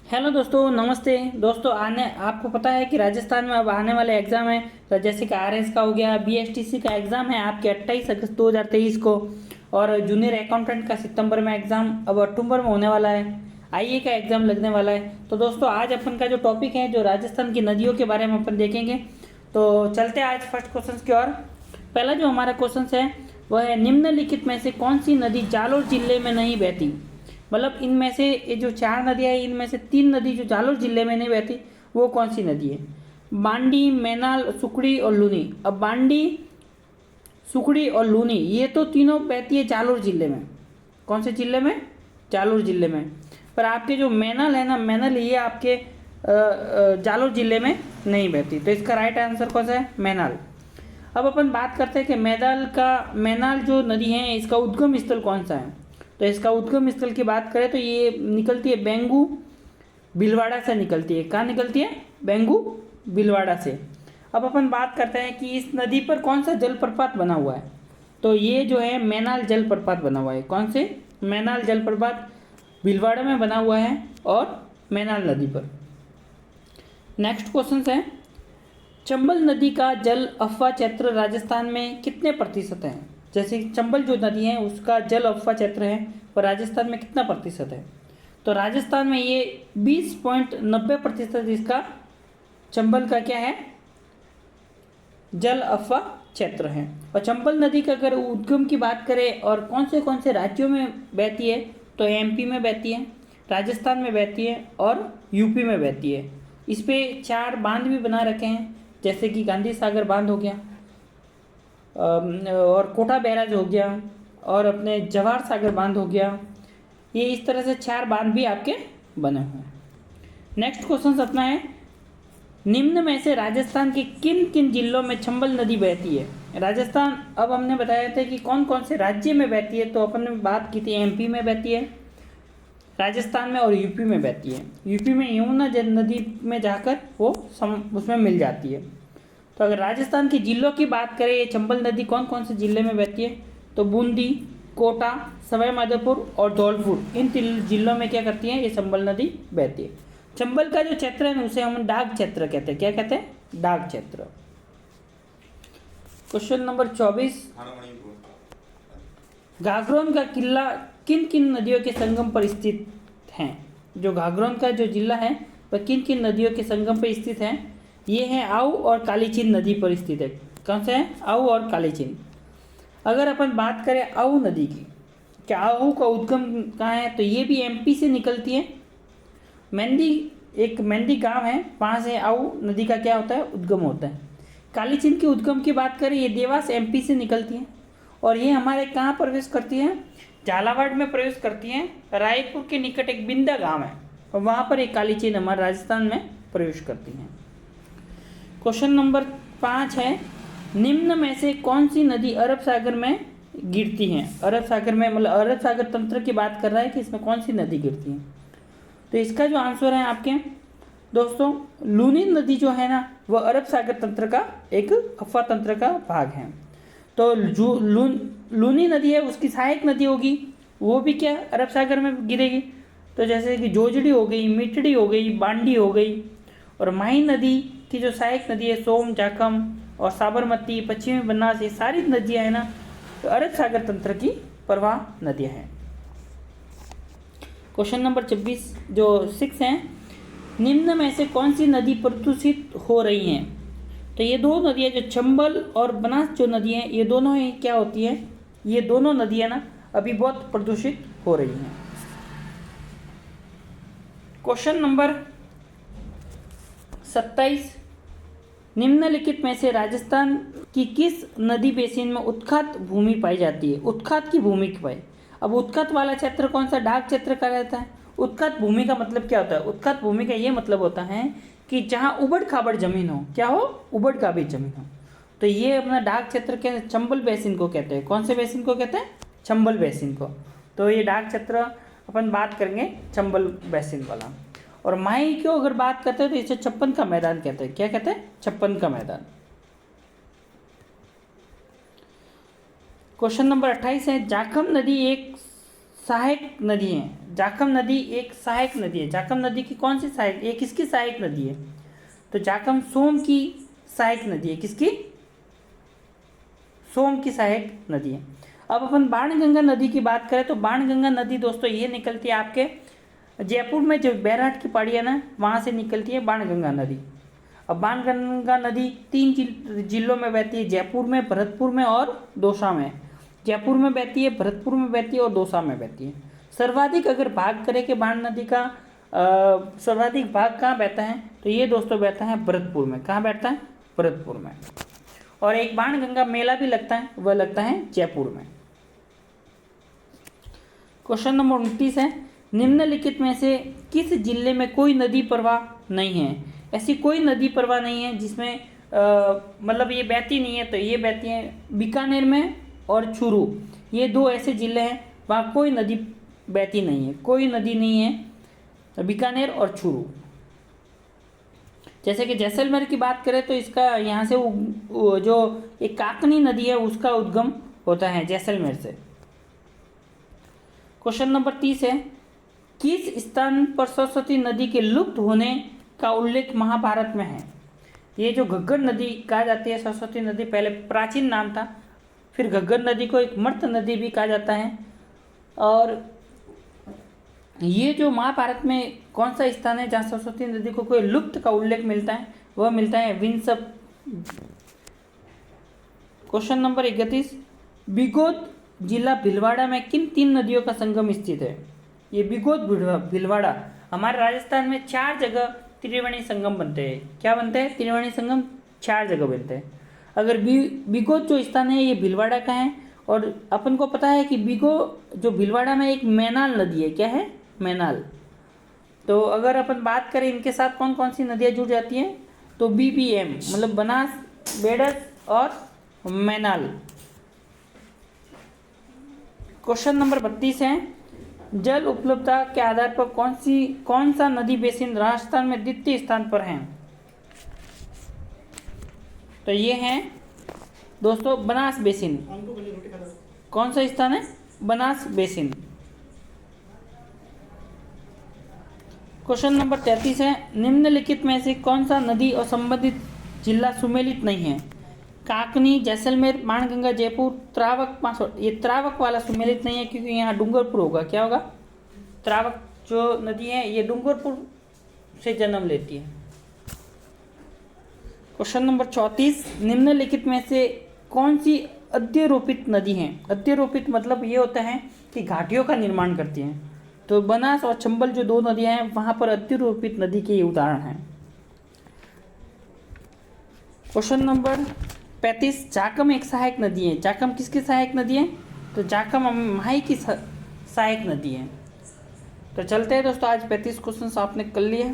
Hello दोस्तों, नमस्ते दोस्तों। आने आपको पता है कि राजस्थान में अब आने वाले एग्ज़ाम है। तो जैसे कि आरएस का हो गया, बीएसटीसी का एग्ज़ाम है आपके 28 अगस्त 2023 को। और जूनियर अकाउंटेंट का सितंबर में एग्ज़ाम अब अक्टूबर में होने वाला है। आईए का एग्ज़ाम लगने वाला है। तो दोस्तों आज अपन का जो टॉपिक है, जो राजस्थान की नदियों के बारे में अपन देखेंगे। तो चलते हैं आज फर्स्ट क्वेश्चन की ओर। पहला जो हमारा क्वेश्चन है वह है, निम्नलिखित में से कौन सी नदी जालोर जिले में नहीं बहती। मतलब इनमें से ये जो चार नदियाँ हैं, इनमें से तीन नदी जो जालोर जिले में नहीं बहती वो कौन सी नदी है। बांडी, मैनाल, सुकड़ी और लूनी। अब बांडी, सुकड़ी और लूनी ये तो तीनों बहती है जालोर जिले में। कौन से जिले में? जालोर जिले में। पर आपके जो मैनाल है ना, मैनाल ये आपके जालोर जिले में नहीं बहती। तो इसका राइट आंसर कौन सा है? मैनाल। अब अपन बात करते हैं कि मैनाल जो नदी है इसका उद्गम स्थल कौन सा है। तो इसका उद्गम स्थल की बात करें तो ये निकलती है बेंगू भीलवाड़ा से निकलती है। कहाँ निकलती है? बेंगू भीलवाड़ा से। अब अपन बात करते हैं कि इस नदी पर कौन सा जलप्रपात बना हुआ है। तो ये जो है मैनाल जलप्रपात बना हुआ है। कौन से? मैनाल जलप्रपात भीलवाड़ा में बना हुआ है और मैनाल नदी पर। नेक्स्ट क्वेश्चन है, चंबल नदी का जल अफवाह क्षेत्र राजस्थान में कितने प्रतिशत है। जैसे कि चंबल जो नदी है उसका जल अफवाह क्षेत्र है वो राजस्थान में कितना प्रतिशत है। तो राजस्थान में ये 20.90% इसका चंबल का क्या है? जल अफवाह क्षेत्र है। और चंबल नदी का अगर उद्गम की बात करें और कौन से राज्यों में बहती है, तो एमपी में बहती है, राजस्थान में बहती है और यूपी में बहती है। इस पे 4 बांध भी बना रखे हैं, जैसे कि गांधी सागर बांध हो गया और कोटा बैराज हो गया और अपने जवाहर सागर बांध हो गया। ये इस तरह से 4 बांध भी आपके बने हुए हैं। नेक्स्ट क्वेश्चन अपना है, निम्न में से राजस्थान के किन किन जिलों में चंबल नदी बहती है। राजस्थान, अब हमने बताया था कि कौन कौन से राज्य में बहती है। तो अपन ने बात की थी एमपी में बहती है, राजस्थान में और यूपी में बहती है। यूपी में यमुना नदी में जाकर वो उसमें मिल जाती है। तो अगर राजस्थान के जिलों की बात करें, ये चंबल नदी कौन कौन से जिले में बहती है, तो बूंदी, कोटा, सवाई माधोपुर और धौलपुर, इन जिलों में क्या करती है ये चंबल नदी बहती है। चंबल का जो क्षेत्र है उसे हम डाक क्षेत्र कहते हैं। क्या कहते हैं? डाक क्षेत्र। क्वेश्चन नंबर 24, घाघरोन का किला किन किन नदियों के संगम पर स्थित है। जो घाघरोन का जो जिला है वह किन किन नदियों के संगम पर स्थित है। ये है आऊ और कालीचीन नदी पर स्थित है। कौन सा है? आऊ और कालीचीन। अगर अपन बात करें आऊ नदी की, क्या आऊ का उद्गम कहाँ है, तो ये भी एमपी से निकलती है। मेंदी गांव है, वहाँ से आऊ नदी का क्या होता है? उद्गम होता है। कालीचीन के उद्गम की बात करें, ये देवास एमपी से निकलती है और ये हमारे कहाँ प्रवेश करती है? झालावाड़ में प्रवेश करती है। रायपुर के निकट एक बिंदा गांव है और वहाँ पर एक कालीचीन हमारे राजस्थान में प्रवेश करती है। क्वेश्चन नंबर 5 है, निम्न में से कौन सी नदी अरब सागर में गिरती है। अरब सागर में, मतलब अरब सागर तंत्र की बात कर रहा है कि इसमें कौन सी नदी गिरती है। तो इसका जो आंसर है आपके दोस्तों, लूनी नदी जो है ना वह अरब सागर तंत्र का एक अफवाह तंत्र का भाग है। तो जो लूनी नदी है उसकी सहायक नदी होगी, वो भी क्या अरब सागर में गिरेगी। तो जैसे कि जोजड़ी हो गई, मिटड़ी हो गई, बांडी हो गई। और माही नदी की जो सहायक नदी है सोम, जाखम और साबरमती, पश्चिमी बनास, ये सारी नदियाँ हैं ना तो अरब सागर तंत्र की प्रवाह नदियाँ हैं। क्वेश्चन नंबर 26 जो 6 है, निम्न में से कौन सी नदी प्रदूषित हो रही हैं। तो ये दो नदियाँ जो चंबल और बनास जो नदी हैं, ये दोनों ही क्या होती हैं, ये दोनों नदियाँ ना अभी बहुत प्रदूषित हो रही हैं। क्वेश्चन नंबर 27, निम्नलिखित में से राजस्थान की किस नदी बेसिन में उत्खात भूमि पाई जाती है। उत्खात की भूमि की पाई। अब उत्खात वाला क्षेत्र कौन सा? डाक क्षेत्र का रहता है। उत्खात भूमि का मतलब क्या होता है? उत्खात भूमि का ये मतलब होता है कि जहाँ उबड़ खाबड़ जमीन हो। क्या हो? उबड़ खाबड़ जमीन हो। तो ये अपना डाक क्षेत्र के चंबल बेसिन को कहते हैं। कौन से बेसिन को कहते हैं? चंबल बेसिन को। तो ये डाक क्षेत्र अपन बात करेंगे चंबल बेसिन वाला। और माही की अगर बात करते हैं तो इसे छप्पन का मैदान कहते हैं। क्या कहते हैं? छप्पन का मैदान। क्वेश्चन नंबर 28 है, जाखम नदी एक सहायक नदी है। जाखम नदी एक सहायक नदी है। जाखम नदी की कौन सी सहायक, ये किसकी सहायक नदी है? तो जाखम सोम की सहायक नदी है। किसकी? सोम की सहायक नदी है। अब अपन बाणगंगा नदी की बात करें तो बाणगंगा नदी दोस्तों ये निकलती है आपके जयपुर में, जो बैरहाट की पहाड़ी है ना, वहाँ से निकलती है बाणगंगा नदी। अब बाणगंगा नदी 3 जिलों में बहती है, जयपुर में, भरतपुर में और दौसा में। जयपुर में बहती है, भरतपुर में बहती है और दौसा में बहती है। सर्वाधिक अगर भाग करें कि बाण नदी का सर्वाधिक भाग कहाँ बहता है, तो ये दोस्तों बहता है भरतपुर में। कहाँ बैठता है? भरतपुर में। और एक बाणगंगा मेला भी लगता है, वह लगता है जयपुर में। क्वेश्चन नंबर 29 है, निम्नलिखित में से किस जिले में कोई नदी प्रवाह नहीं है? ऐसी कोई नदी प्रवाह नहीं है जिसमें मतलब ये बहती नहीं है, तो ये बहती है बीकानेर में और चूरू। ये 2 ऐसे जिले हैं वहाँ कोई नदी बहती नहीं है, कोई नदी नहीं है, बीकानेर और चूरू। जैसे कि जैसलमेर की बात करें तो इसका यहाँ से जो एक काकनी नदी है उसका उद्गम होता है जैसलमेर से। क्वेश्चन नंबर 30 है, किस स्थान पर सरस्वती नदी के लुप्त होने का उल्लेख महाभारत में है? ये जो घग्गर नदी कहा जाती है, सरस्वती नदी पहले प्राचीन नाम था, फिर घग्गर नदी को एक मर्त नदी भी कहा जाता है। और ये जो महाभारत में कौन सा स्थान है जहाँ सरस्वती नदी को कोई लुप्त का उल्लेख मिलता है? वह मिलता है विंसप। क्वेश्चन नंबर 31, बिगोद जिला भीलवाड़ा में किन 3 नदियों का संगम स्थित है? ये बिगोद भीलवाड़ा, हमारे राजस्थान में 4 जगह त्रिवेणी संगम बनते हैं। क्या बनते हैं? त्रिवेणी संगम 4 जगह बनते हैं। अगर बिगोद जो स्थान है ये भीलवाड़ा का है, और अपन को पता है कि बिगो जो भीलवाड़ा में एक मैनाल नदी है। क्या है? मैनाल। तो अगर अपन बात करें इनके साथ कौन कौन सी नदियाँ जुड़ जाती हैं, तो BBM मतलब बनास, बेडस और मैनाल। क्वेश्चन नंबर 32 है, जल उपलब्धता के आधार पर कौन सा नदी बेसिन राजस्थान में द्वितीय स्थान पर है? तो ये है दोस्तों बनास बेसिन। कौन सा स्थान है? बनास बेसिन। क्वेश्चन नंबर 33 है, निम्नलिखित में से कौन सा नदी और संबंधित जिला सुमेलित नहीं है? काकनी, जैसलमेर, बाणगंगा, जयपुर, त्रावक, बांसवाड़ा। ये त्रावक वाला सुमेलित नहीं है क्योंकि यहाँ डूंगरपुर होगा। क्या होगा? त्रावक जो नदी है ये डूंगरपुर से जन्म लेती है। क्वेश्चन नंबर 34, निम्नलिखित में से कौन सी अध्यारोपित नदी है? अध्यारोपित मतलब ये होता है कि घाटियों का निर्माण करती हैं। तो बनास और चंबल जो 2 नदियां हैं वहां पर अध्यारोपित नदी के उदाहरण हैं। क्वेश्चन नंबर 35, जाखम एक सहायक नदी है। जाखम किसकी सहायक नदी है? तो जाखम माही की सहायक नदी है। तो चलते हैं दोस्तों, आज 35 क्वेश्चन आपने कर लिए।